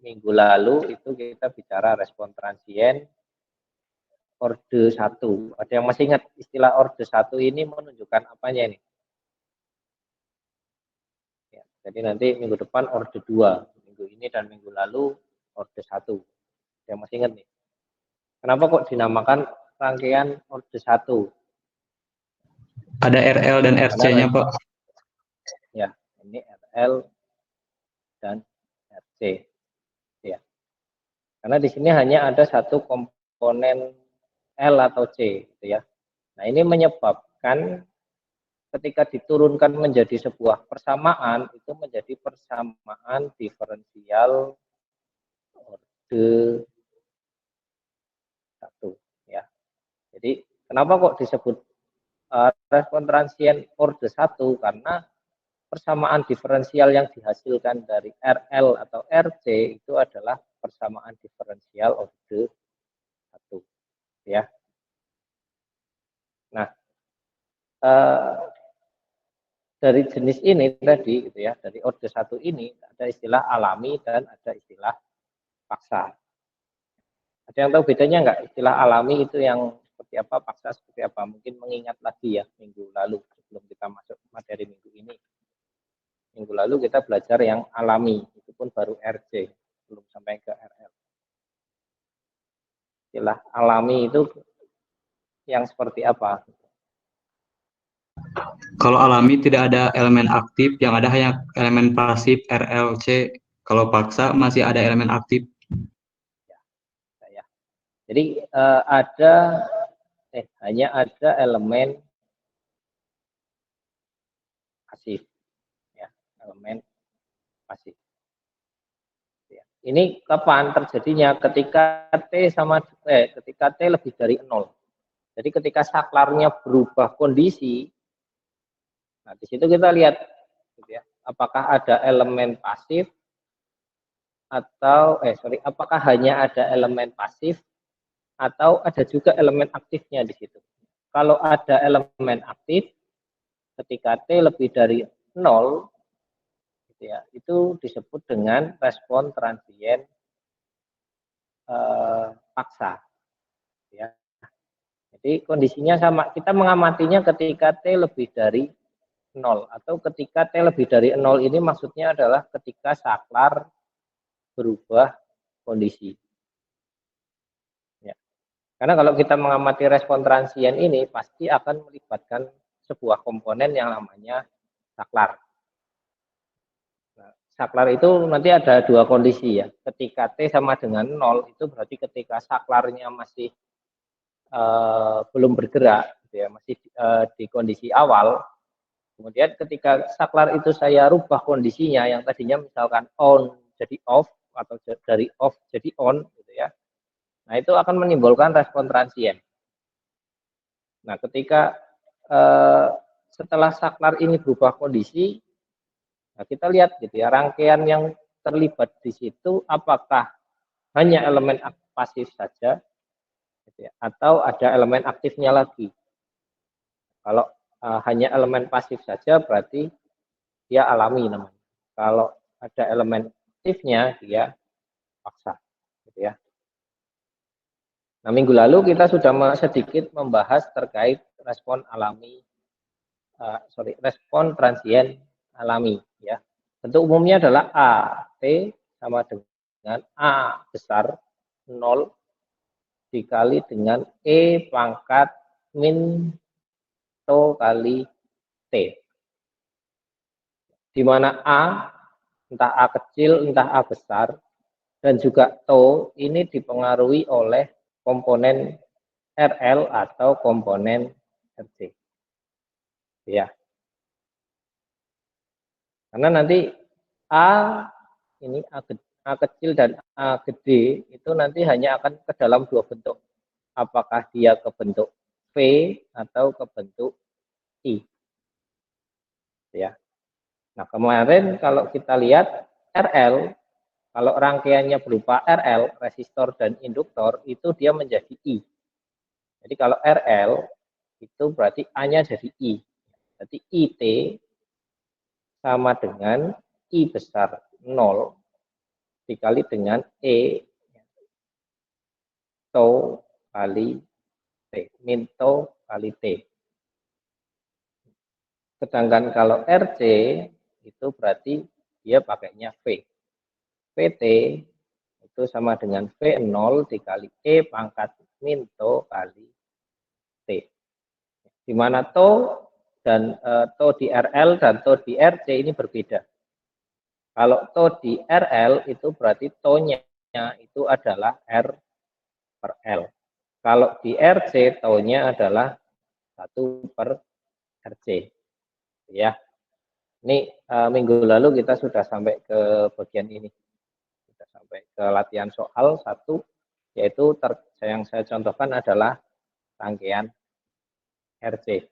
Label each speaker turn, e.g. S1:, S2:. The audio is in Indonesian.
S1: minggu lalu itu kita bicara respon transien orde 1. Ada yang masih ingat istilah orde 1 ini menunjukkan apanya ini? Ya, jadi nanti minggu depan orde 2, minggu ini dan minggu lalu orde 1. Yang masih ingat nih. Kenapa kok dinamakan rangkaian orde 1?
S2: Ada RL dan RC-nya, Pak.
S1: Ya, ini RL dan RC. Ya. Karena di sini hanya ada satu komponen L atau C, gitu ya. Nah, ini menyebabkan ketika diturunkan menjadi sebuah persamaan, itu menjadi persamaan diferensial orde 1. Ya. Jadi, kenapa kok disebut respon transien orde 1? Karena persamaan diferensial yang dihasilkan dari RL atau RC itu adalah persamaan diferensial orde 1. Ya. Nah, dari jenis ini tadi gitu ya, dari orde 1 ini ada istilah alami dan ada istilah paksa. Ada yang tahu bedanya enggak? Istilah alami itu yang seperti apa, paksa seperti apa? Mungkin mengingat lagi ya minggu lalu sebelum kita masuk materi minggu ini. Minggu lalu kita belajar yang alami, itu pun baru RC, belum sampai ke RL. Istilah alami itu yang seperti apa?
S2: Kalau alami tidak ada elemen aktif, yang ada hanya elemen pasif RLC. Kalau paksa masih ada elemen aktif.
S1: Ya. Jadi hanya ada elemen pasif, ya, elemen pasif. Ya. Ini kapan terjadinya? Ketika ketika T lebih dari 0. Jadi ketika saklarnya berubah kondisi, nah di situ kita lihat, gitu ya, apakah ada elemen pasif atau apakah hanya ada elemen pasif atau ada juga elemen aktifnya di situ. Kalau ada elemen aktif, ketika T lebih dari 0, gitu ya, itu disebut dengan respon transien paksa. Ya. Jadi kondisinya sama, kita mengamatinya ketika T lebih dari 0, atau ketika T lebih dari 0 ini maksudnya adalah ketika saklar berubah kondisi. Ya. Karena kalau kita mengamati respon transien ini pasti akan melibatkan sebuah komponen yang namanya saklar. Nah, saklar itu nanti ada dua kondisi ya. Ketika T sama dengan 0 itu berarti ketika saklarnya masih belum bergerak, gitu ya, masih di kondisi awal. Kemudian ketika saklar itu saya rubah kondisinya yang tadinya misalkan on jadi off atau dari off jadi on, gitu ya. Nah itu akan menimbulkan respon transien. Nah ketika setelah saklar ini berubah kondisi, nah kita lihat gitu ya rangkaian yang terlibat di situ apakah hanya elemen pasif saja, gitu ya, atau ada elemen aktifnya lagi. Kalau hanya elemen pasif saja berarti dia alami namanya. Kalau ada elemen aktifnya dia paksa, gitu ya. Nah minggu lalu kita sudah sedikit membahas terkait respon alami, respon transien alami, ya. Bentuk umumnya adalah A, T sama dengan A besar 0 dikali dengan E pangkat min tau kali T. Di mana A, entah A kecil, entah A besar, dan juga tau ini dipengaruhi oleh komponen RL atau komponen RC. Ya. Karena nanti A ini A kecil dan A gede itu nanti hanya akan ke dalam dua bentuk. Apakah dia ke bentuk V atau ke bentuk I. Ya. Nah, kemarin kalau kita lihat RL, kalau rangkaiannya berupa RL, resistor dan induktor, itu dia menjadi I. Jadi kalau RL, itu berarti A-nya jadi I. Jadi IT sama dengan I besar 0 dikali dengan E tau kali T, min tau kali T. Sedangkan kalau RC itu berarti dia pakainya V. VT itu sama dengan V0 dikali E pangkat min tau kali T. Di mana tau dan tau di RL dan tau di RC ini berbeda. Kalau tau di RL itu berarti tau-nya itu adalah R per L. Kalau di RC tau-nya adalah 1 per RC. Ya. Ini minggu lalu kita sudah sampai ke bagian ini. Sudah sampai ke latihan soal 1, yaitu yang saya contohkan adalah rangkaian RC.